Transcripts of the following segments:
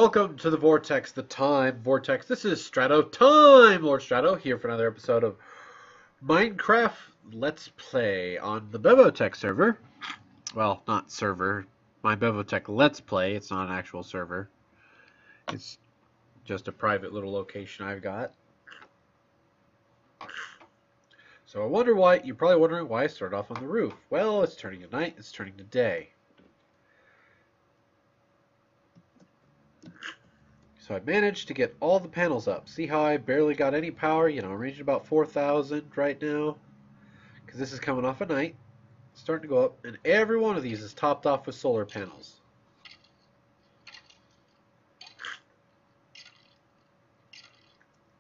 Welcome to the Vortex, the Time Vortex. This is Strato Time, Lord Strato, here for another episode of Minecraft Let's Play on the Bevo Teck server. Well, not server, my Bevo Teck Let's Play. It's not an actual server. It's just a private little location I've got. So I wonder why, you're probably wondering why I started off on the roof. Well, it's turning to night, it's turning to day. So I managed to get all the panels up. See how I barely got any power? You know, I'm reaching about 4,000 right now. Because this is coming off at night. It's starting to go up. And every one of these is topped off with solar panels.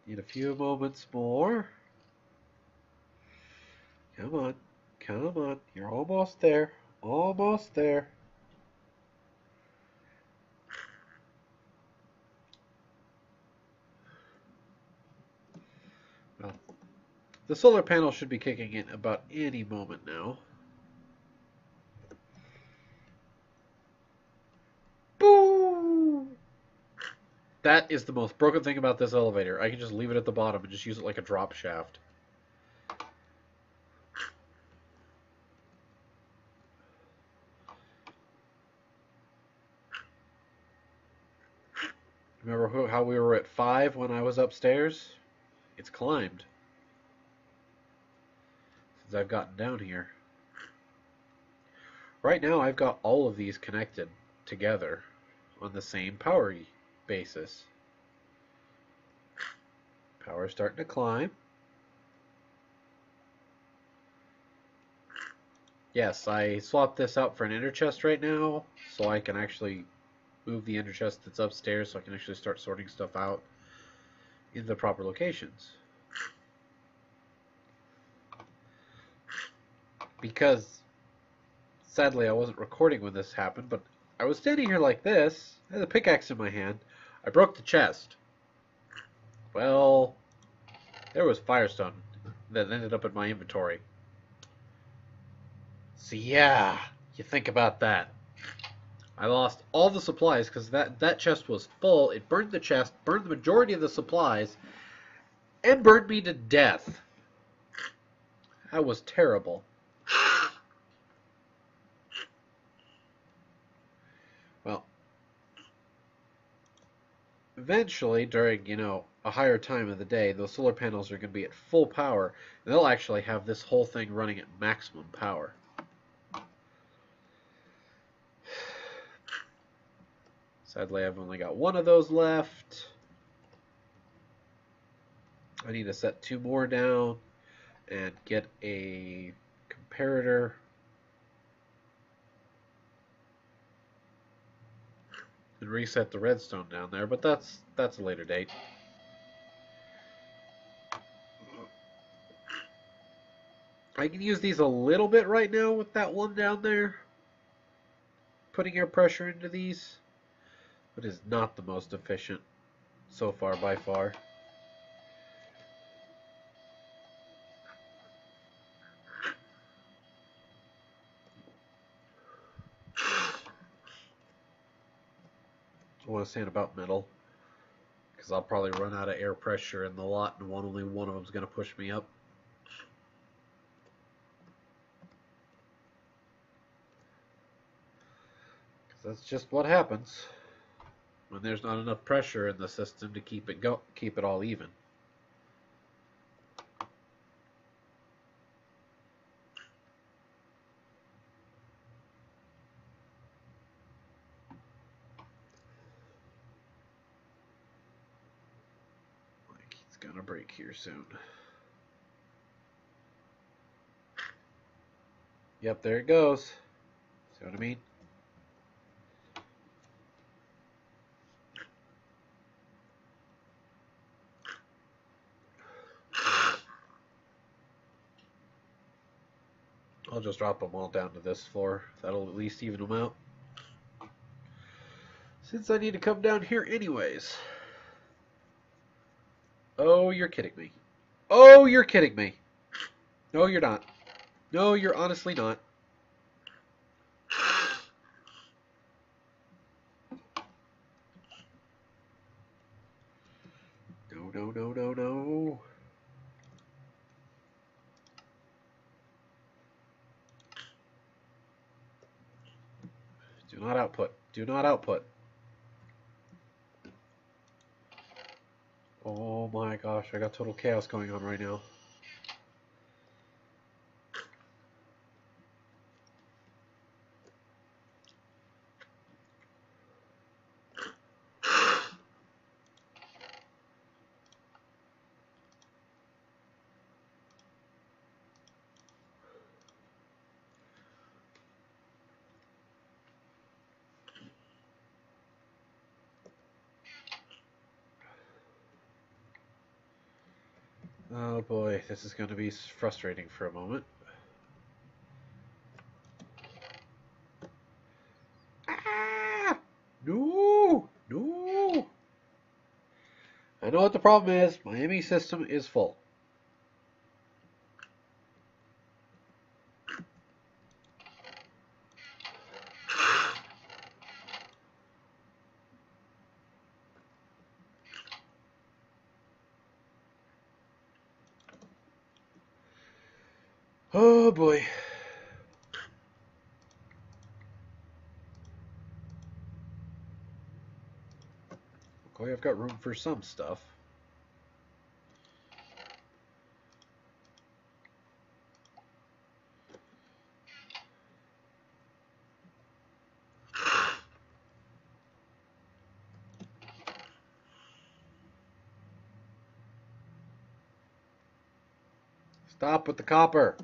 Need a few moments more. Come on. Come on. You're almost there. Almost there. Well, the solar panel should be kicking in about any moment now. Boom! That is the most broken thing about this elevator. I can just leave it at the bottom and just use it like a drop shaft. Remember how we were at 5 when I was upstairs? It's climbed since I've gotten down here. Right now I've got all of these connected together on the same power basis. Power's starting to climb. Yes, I swapped this out for an ender chest right now so I can actually move the ender chest that's upstairs so I can actually start sorting stuff out in the proper locations. Because sadly I wasn't recording when this happened, but I was standing here like this, I had a pickaxe in my hand, I broke the chest. Well, there was firestone that ended up in my inventory. So yeah, you think about that. I lost all the supplies because that chest was full. It burned the chest, burned the majority of the supplies, and burned me to death. That was terrible. Well, eventually, during, a higher time of the day, those solar panels are going to be at full power, and they'll actually have this whole thing running at maximum power. Sadly, I've only got one of those left. I need to set 2 more down and get a comparator. And reset the redstone down there, but that's a later date. I can use these a little bit right now with that one down there. Putting air pressure into these. But is not the most efficient so far by far. I want to stand about middle because I'll probably run out of air pressure in the lot and only one of them is going to push me up. Because that's just what happens when there's not enough pressure in the system to keep it all even. Like he's gonna break here soon. Yep, there it goes. See what I mean? I'll just drop them all down to this floor. That'll at least even them out. Since I need to come down here anyways. Oh, you're kidding me. Oh, you're kidding me. No, you're not. No, you're honestly not. No, no, no, no, no. Do not output. Do not output. Oh my gosh, I got total chaos going on right now. Oh boy, this is going to be frustrating for a moment. Ah! No! No! I know what the problem is. My ME system is full. Oh boy. Okay, I've got room for some stuff. Stop with the copper.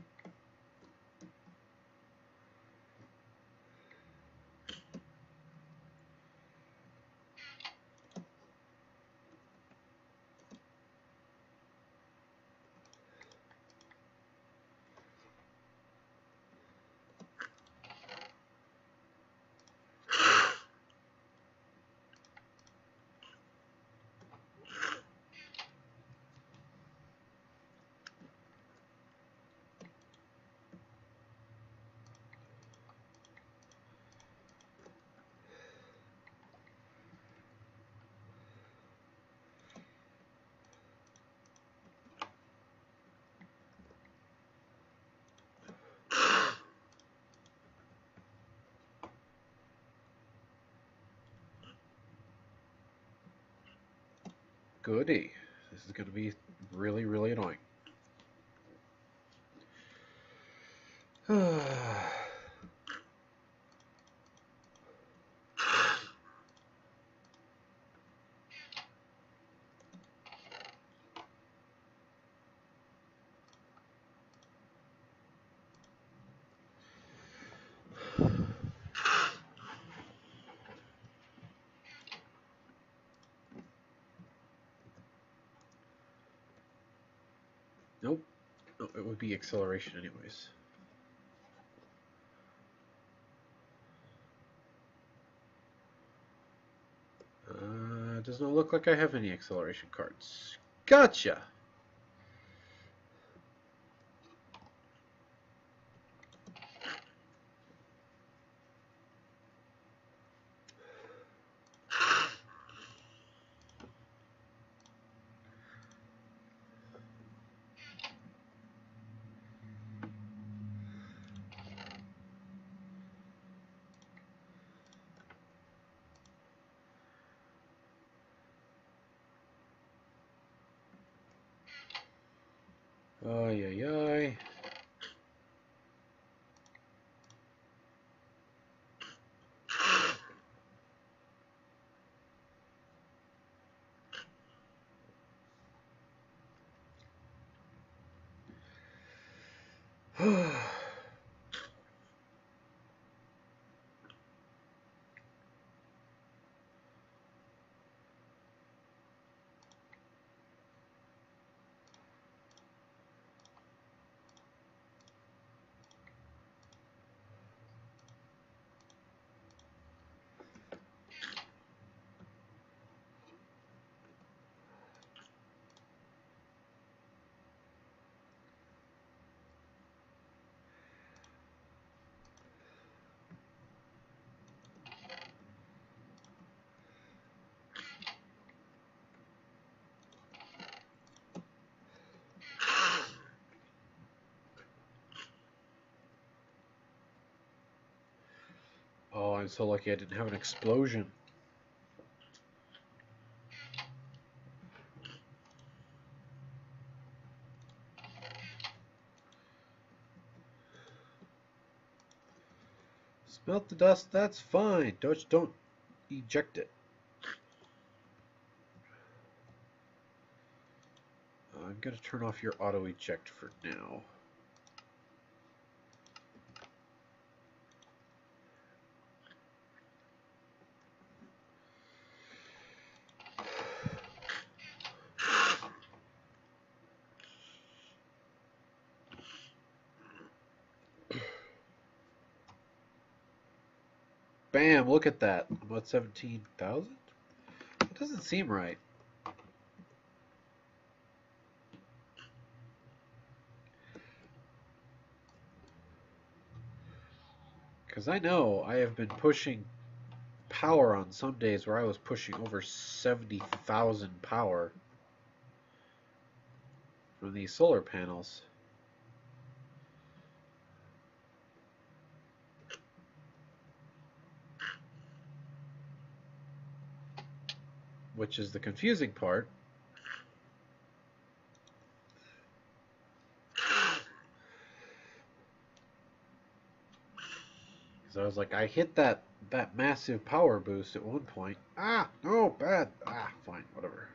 Goody. This is going to be really, really annoying. Nope. No, it would be acceleration anyways. Does not look like I have any acceleration cards. Gotcha! Ay, ay, ay. I'm so lucky I didn't have an explosion. Smelt the dust, that's fine. Don't eject it. I'm going to turn off your auto eject for now. Bam, look at that. I'm at 17,000? It doesn't seem right. Because I know I have been pushing power on some days where I was pushing over 70,000 power from these solar panels. Which is the confusing part. So I was like, I hit that massive power boost at one point. Ah, no, bad. Ah, fine, whatever.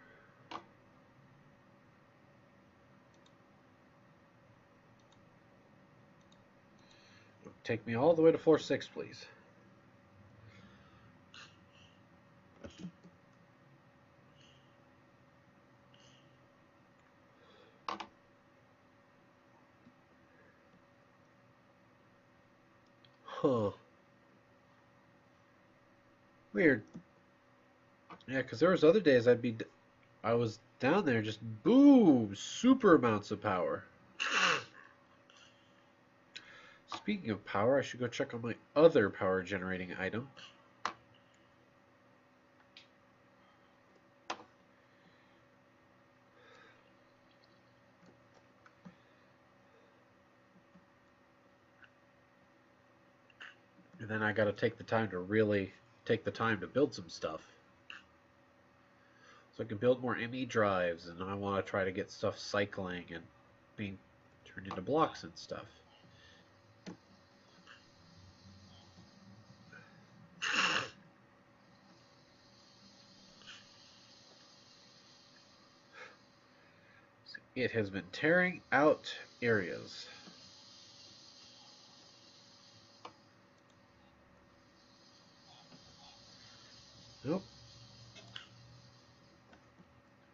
Take me all the way to floor 6, please. Huh. Weird. Yeah, because there was other days I was down there just boom, super amounts of power. Speaking of power, I should go check on my other power generating item. And then I got to take the time to really take the time to build some stuff. So I can build more ME drives, and I want to try to get stuff cycling and being turned into blocks and stuff. It has been tearing out areas. Nope.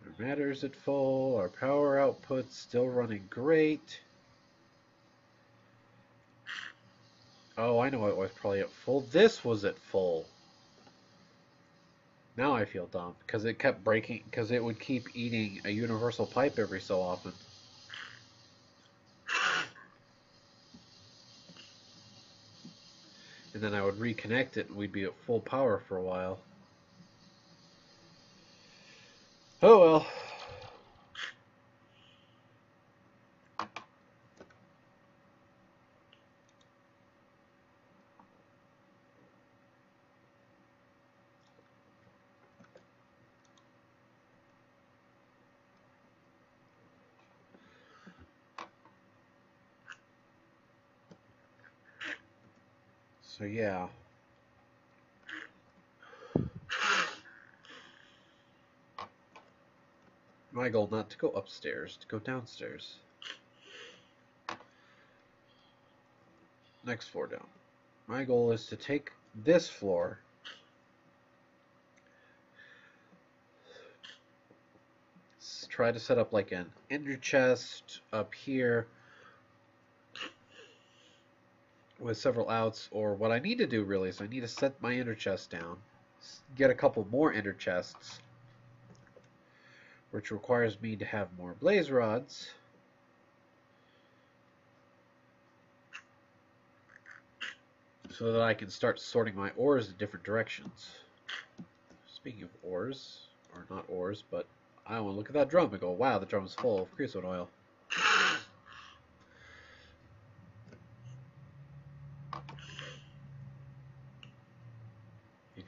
Our matter's at full. Our power output's still running great. Oh, I know it was probably at full. This was at full. Now I feel dumb because it kept breaking, because it would keep eating a universal pipe every so often. And then I would reconnect it and we'd be at full power for a while. Oh well. So yeah. My goal not to go upstairs, to go downstairs. Next floor down. My goal is to take this floor, try to set up like an ender chest up here with several outs, or what I need to do really is I need to set my ender chest down, get a couple more ender chests, which requires me to have more blaze rods. So that I can start sorting my ores in different directions. Speaking of ores, or not ores, but I want to look at that drum and go, wow, the drum is full of creosote oil.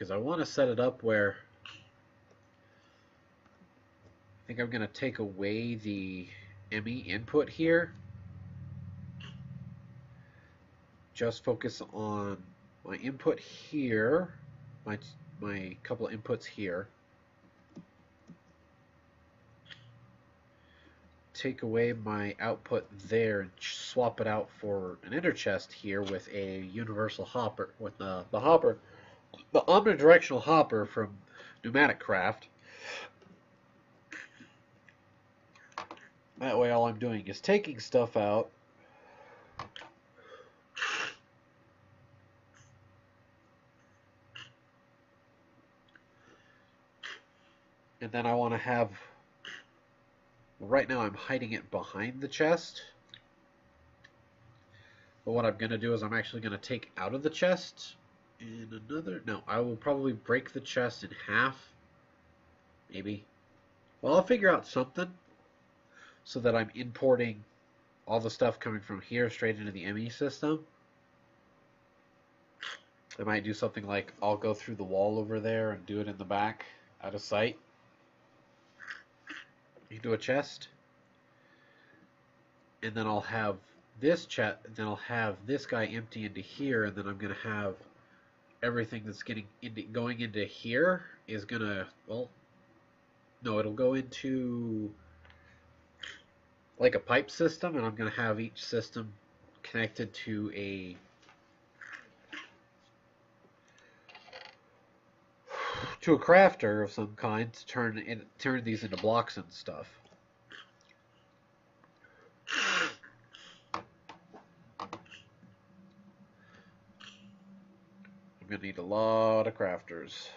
because I want to set it up where I think I'm going to take away the ME input here. Just focus on my input here, my couple of inputs here. Take away my output there and swap it out for an inner chest here with a universal hopper, with the hopper, the omnidirectional hopper from Pneumatic Craft. That way all I'm doing is taking stuff out and then I want to have, right now I'm hiding it behind the chest, but what I'm going to do is I'm actually going to take out of the chest in another, no, I will probably break the chest in half, maybe. Well, I'll figure out something so that I'm importing all the stuff coming from here straight into the ME system. I might do something like I'll go through the wall over there and do it in the back, out of sight, into a chest, and then I'll have this chest, then I'll have this guy empty into here, and then I'm gonna have everything that's going into here is gonna, well, no, it'll go into like a pipe system, and I'm gonna have each system connected to a crafter of some kind to turn these into blocks and stuff. I'm gonna need a lot of crafters.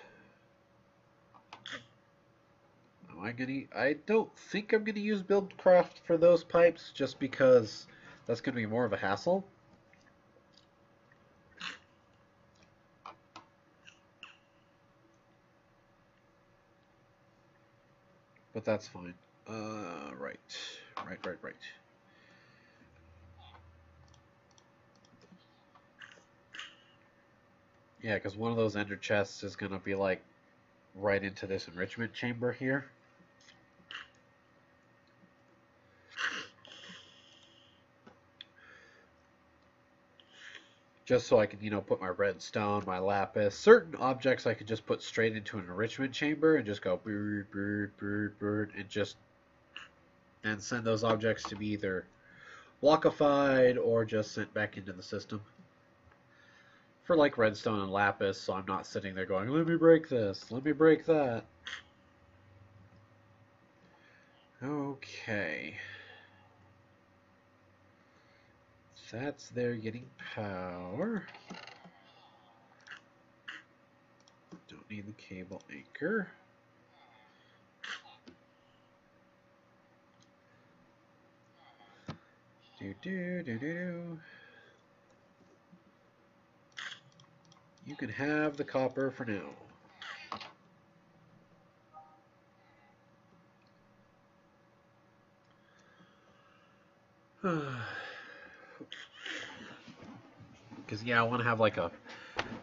I don't think I'm gonna use Buildcraft for those pipes, just because that's gonna be more of a hassle. But that's fine. Right. Yeah, because one of those ender chests is going to be like right into this enrichment chamber here. Just so I can, put my redstone, my lapis, certain objects I could just put straight into an enrichment chamber and just go bird, bird, bird, bird, and send those objects to be either blockified or just sent back into the system. For like redstone and lapis, so I'm not sitting there going, let me break this, let me break that. Okay. That's there getting power. Don't need the cable anchor. You can have the copper for now. Because, yeah, I want to have like a...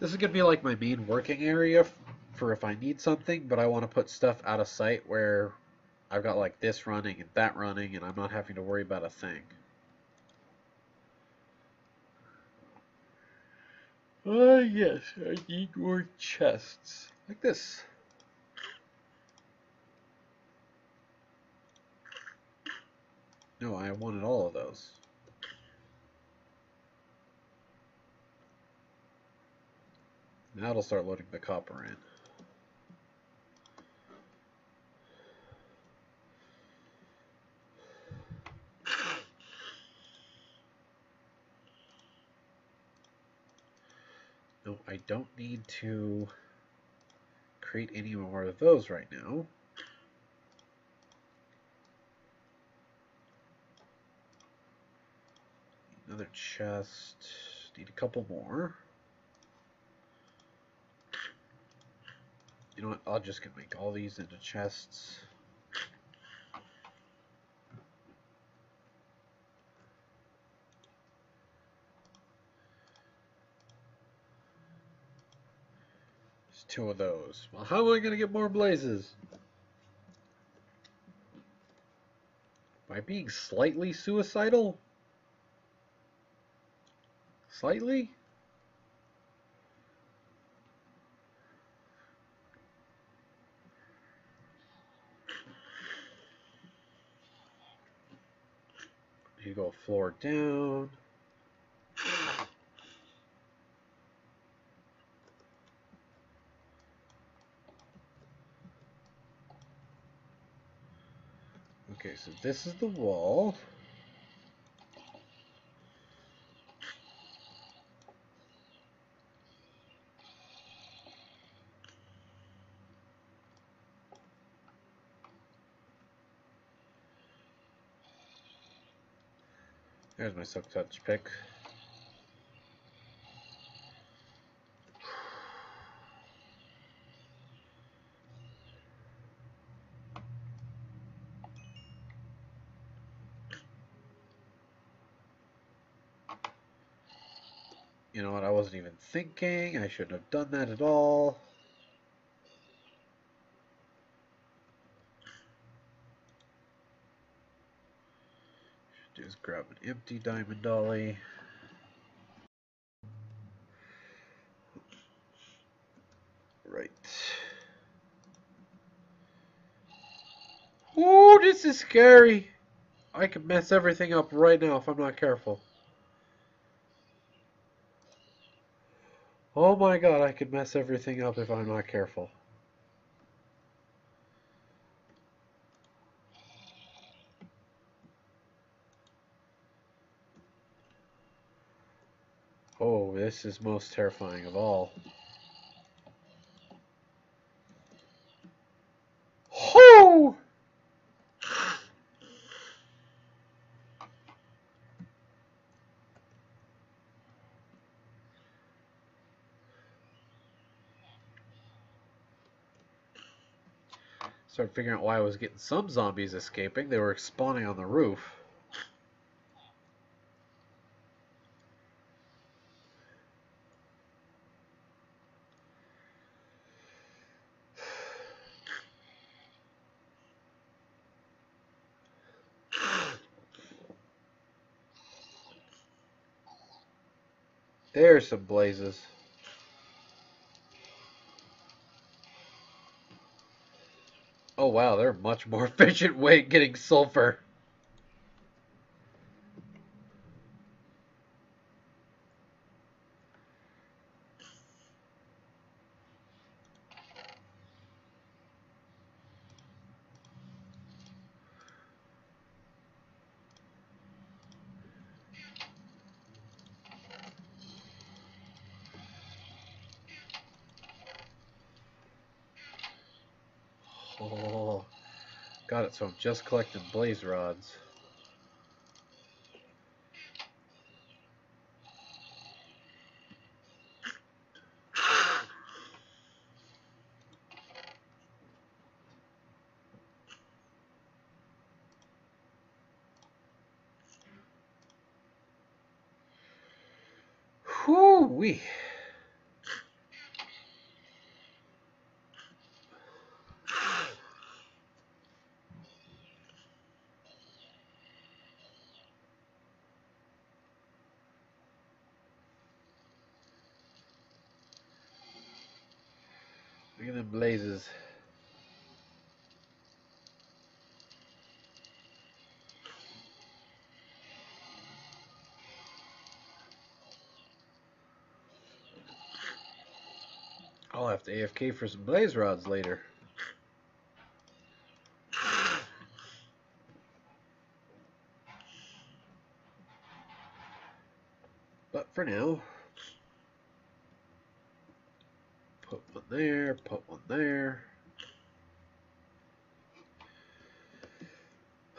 This is going to be like my main working area for if I need something, but I want to put stuff out of sight where I've got like this running and that running, and I'm not having to worry about a thing. Oh, yes, I need more chests. Like this. No, I wanted all of those. Now it'll start loading the copper in. No, I don't need to create any more of those right now. Another chest. Need a couple more. You know what? I'll just make all these into chests. There's 2 of those. Well, how am I going to get more blazes? Am I being slightly suicidal? Slightly? You go floor down. Okay, so this is the wall. There's my silk touch pick. You know what, I wasn't even thinking. I shouldn't have done that at all. Should do is grab an empty diamond dolly. Right. Ooh, this is scary. I could mess everything up right now if I'm not careful. Oh my god, I could mess everything up if I'm not careful. Oh, this is most terrifying of all. Oh! Started figuring out why I was getting some zombies escaping. They were spawning on the roof. There's some blazes. Oh wow, they're a much more efficient way of getting sulfur. Oh, got it, so I'm just collecting blaze rods. Whoo-wee. Look at them blazes. I'll have to AFK for some blaze rods later. But for now, put one there, put one there.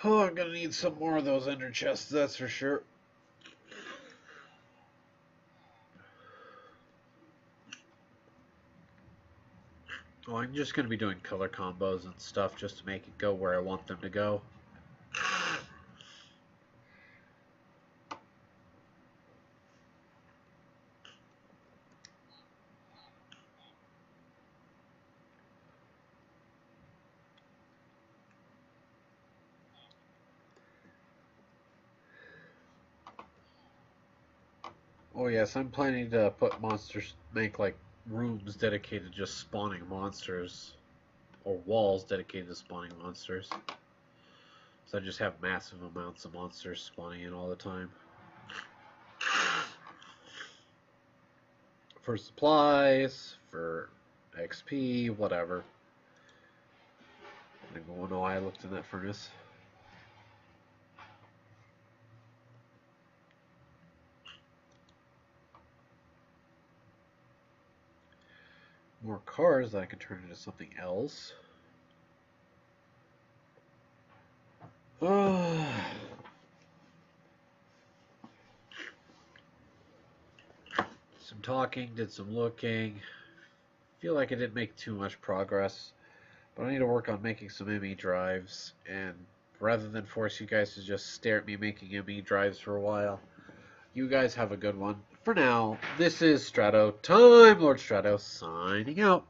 Oh, I'm gonna need some more of those ender chests, that's for sure. Oh, I'm just gonna be doing color combos and stuff just to make it go where I want them to go. Oh yes, I'm planning to put monsters, make like rooms dedicated to just spawning monsters, or walls dedicated to spawning monsters. So I just have massive amounts of monsters spawning in all the time. For supplies, for XP, whatever. I don't know why I looked in that furnace. More cars that I can turn into something else. Some talking, did some looking. Feel like I didn't make too much progress, but I need to work on making some ME drives, and rather than force you guys to just stare at me making ME drives for a while, you guys have a good one. For now, this is Strato Time, Lord Strato signing out.